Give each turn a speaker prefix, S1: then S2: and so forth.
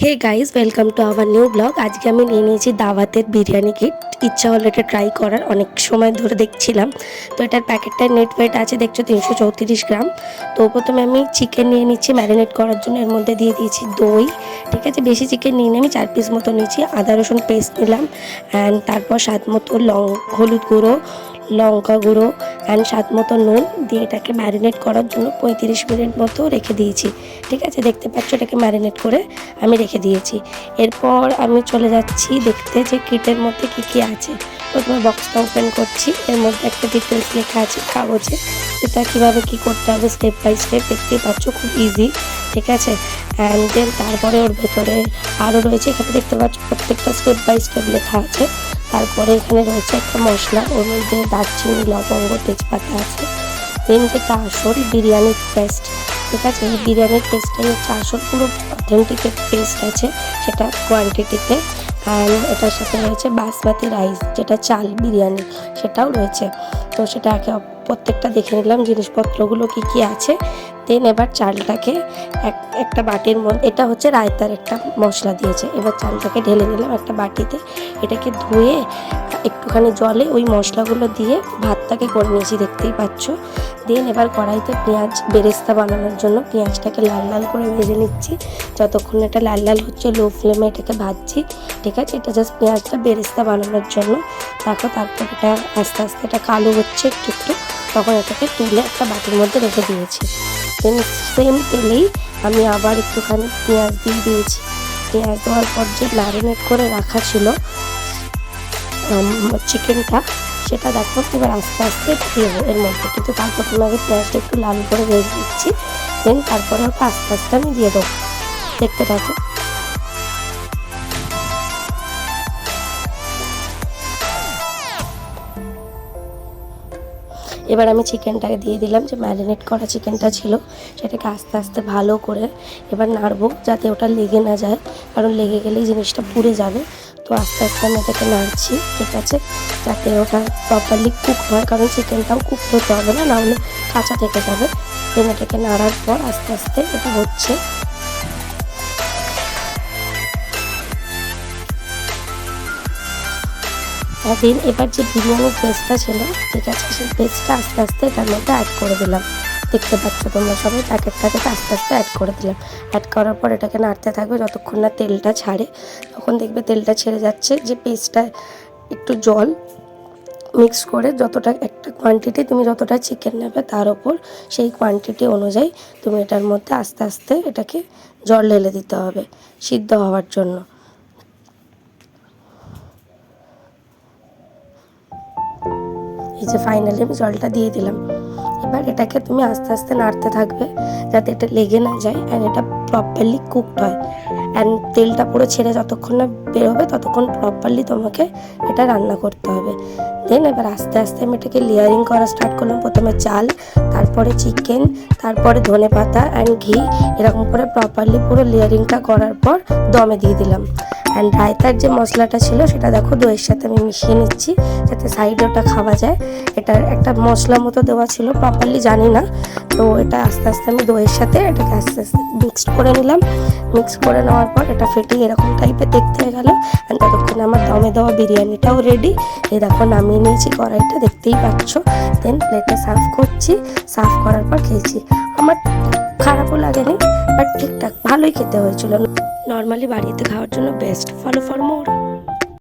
S1: Hey guys, welcome to our new blog. আজকে আমি নিয়ে নিয়েছি দাওয়াতের বিরিয়ানি কিট। ইচ্ছা হলো এটা ট্রাই করার, অনেক সময় ধরে দেখছিলাম। তো এটার প্যাকেটটার নেট ওয়েট আছে দেখছো 334 গ্রাম। তো প্রথমে আমি চিকেন নিয়ে নিচ্ছি ম্যারিনেট করার জন্য। এর মধ্যে দিয়ে দিয়েছি দই, ঠিক আছে। বেশি চিকেন নিয়ে আমি 4 পিস মতো নিয়েছি। আদা রসুন পেস্ট নিলাম, অ্যান্ড তারপর স্বাদ মতো হলুদ গুঁড়ো, লঙ্কা গুঁড়ো, অ্যান্ড স্বাদ মতো নুন দিয়ে এটাকে ম্যারিনেট করার জন্য 35 মিনিট মতো রেখে দিয়েছি, ঠিক আছে। দেখতে পাচ্ছ এটাকে ম্যারিনেট করে আমি রেখে দিয়েছি। এরপর আমি চলে যাচ্ছি দেখতে যে কিটের মধ্যে কী কী আছে। প্রথমে বক্সটা ওপেন করছি। এর মধ্যে একটা ডিটেলস লেখা আছে কাগজে, এটা কীভাবে কী করতে হবে স্টেপ বাই স্টেপ দেখতেই পাচ্ছ, খুব ইজি, ঠিক আছে। অ্যান্ড দেন তারপরে ওর ভেতরে আরও রয়েছে, এখানে দেখতে পাচ্ছ প্রত্যেকটা স্টেপ বাই স্টেপ লেখা আছে। তারপরে এখানে রয়েছে একটা মশলা, ওর মধ্যে দারচিনি, লবঙ্গ, তেজপাতা আছে। দেন যেটা আসল বিরিয়ানির পেস্ট, ঠিক আছে। এই বিরিয়ানির পেস্টটাই হচ্ছে আসল, পুরো অথেন্টিক পেস্ট আছে সেটা কোয়ান্টিটিতে। অ্যান্ড এটার সাথে রয়েছে বাসমতি রাইস, যেটা চাল বিরিয়ানি, সেটাও রয়েছে। তো সেটা প্রত্যেকটা দেখে নিলাম জিনিসপত্রগুলো কী কী আছে। দেন এবার চালটাকে একটা বাটির মধ্যে, এটা হচ্ছে রায়তার একটা মশলা দিয়েছে। এবার চালটাকে ঢেলে নিলাম একটা বাটিতে। এটাকে ধুয়ে একটুখানি জলে ওই মশলাগুলো দিয়ে ভাতটাকে করে নিয়েছি, দেখতেই পাচ্ছ। দেন এবার কড়াইতে পেঁয়াজ বেরেস্তা বানানোর জন্য পেঁয়াজটাকে লাল লাল করে ভেজে নিচ্ছি। যতক্ষণ এটা লাল লাল হচ্ছে লো ফ্লেমে এটাকে ভাজছি, ঠিক আছে। এটা জাস্ট পেঁয়াজটা বেরেস্তা বানানোর জন্য। দেখো তারপর এটা আস্তে আস্তে এটা কালো হচ্ছে একটু একটু, তখন এটাকে তুলে একটা বাটির মধ্যে রেখে দিয়েছি। দেন সেম তেলেই আমি আবার একটুখানি পেঁয়াজ দিয়ে দিয়েছি। পেঁয়াজ দেওয়ার পর যে ম্যারিনেট করে রাখা ছিল চিকেনটা, সেটা দেখো এবার আস্তে আস্তে দেবো এর মধ্যে, কিন্তু তারপর তোমাকে পেঁয়াজটা একটু লাল করে ভেজে দিচ্ছি। দেন তারপরে ওটা আস্তে আস্তে আমি দিয়ে দেবো, দেখতে থাকো। এবার আমি চিকেনটাকে দিয়ে দিলাম, যে ম্যারিনেট করা চিকেনটা ছিল সেটাকে আস্তে আস্তে ভালো করে এবার নাড়বো, যাতে ওটা লেগে না যায়, কারণ লেগে গেলেই জিনিসটা পুড়ে যাবে। তো আস্তে আস্তে আমি এটাকে নাড়ছি, ঠিক আছে, যাতে ওটা প্রপারলি কুক হয়, কারণ চিকেনটাও কুক হতে হবে, নাহলে কাঁচা থেকে যাবে। দেন এটাকে নাড়ার পর আস্তে আস্তে এটা হচ্ছে। দিন এবার যে বিরিয়ানির পেস্টটা ছিল, ঠিক আছে, সেই পেস্টটা আস্তে আস্তে এটার মধ্যে অ্যাড করে দিলাম। দেখতে পাচ্ছ তোমরা সবাই, প্যাকেটটাকে আস্তে আস্তে অ্যাড করে দিলাম। অ্যাড করার পর এটাকে নাড়তে থাকবে যতক্ষণ না তেলটা ছাড়ে। তখন দেখবে তেলটা ছেড়ে যাচ্ছে, যে পেস্টটা একটু জল মিক্স করে যতটা একটা কোয়ান্টিটি, তুমি যতটা চিকেন নেবে তার ওপর সেই কোয়ান্টিটি অনুযায়ী তুমি এটার মধ্যে আস্তে আস্তে এটাকে জল ঢেলে দিতে হবে সিদ্ধ হওয়ার জন্য। এই যে ফাইনালি আমি জলটা দিয়ে দিলাম। এবার এটাকে তুমি আস্তে আস্তে নাড়তে থাকবে যাতে এটা লেগে না যায়, অ্যান্ড এটা প্রপারলি কুকড হয়। অ্যান্ড তেলটা পুরো ছেড়ে যতক্ষণ না বেরোবে ততক্ষণ প্রপারলি তোমাকে এটা রান্না করতে হবে। দেন এবার আস্তে আস্তে আমি এটাকে লেয়ারিং করা স্টার্ট করলাম। প্রথমে চাল, তারপরে চিকেন, তারপরে ধনেপাতা অ্যান্ড ঘি, এরকম করে প্রপারলি পুরো লেয়ারিংটা করার পর দমে দিয়ে দিলাম। অ্যান্ড রায়তার যে মশলাটা ছিল সেটা দেখো দইয়ের সাথে আমি মিশিয়ে নিচ্ছি, যাতে সাইডে ওটা খাওয়া যায়। এটার একটা মশলা মতো দেওয়া ছিল, প্রপারলি জানি না। তো এটা আস্তে আস্তে আমি দইয়ের সাথে এটাকে আস্তে আস্তে মিক্সড করে নিলাম। মিক্স করে নেওয়ার পর এটা ফেটে এরকম টাইপের দেখতে হয়ে গেল। অ্যান্ড ততক্ষণে আমার দমে দেওয়া বিরিয়ানিটাও রেডি। এই দেখো নামিয়ে নিয়েছি কড়াইটা, দেখতেই পাচ্ছ। দেন প্লেটে সার্ভ করছি। সার্ভ করার পর খেয়েছি। আমার খারাপও লাগেনি, বাট ঠিকঠাক ভালোই খেতে হয়েছিল। নর্মালি বাড়িতে খাওয়ার জন্য বেস্ট। Follow for more.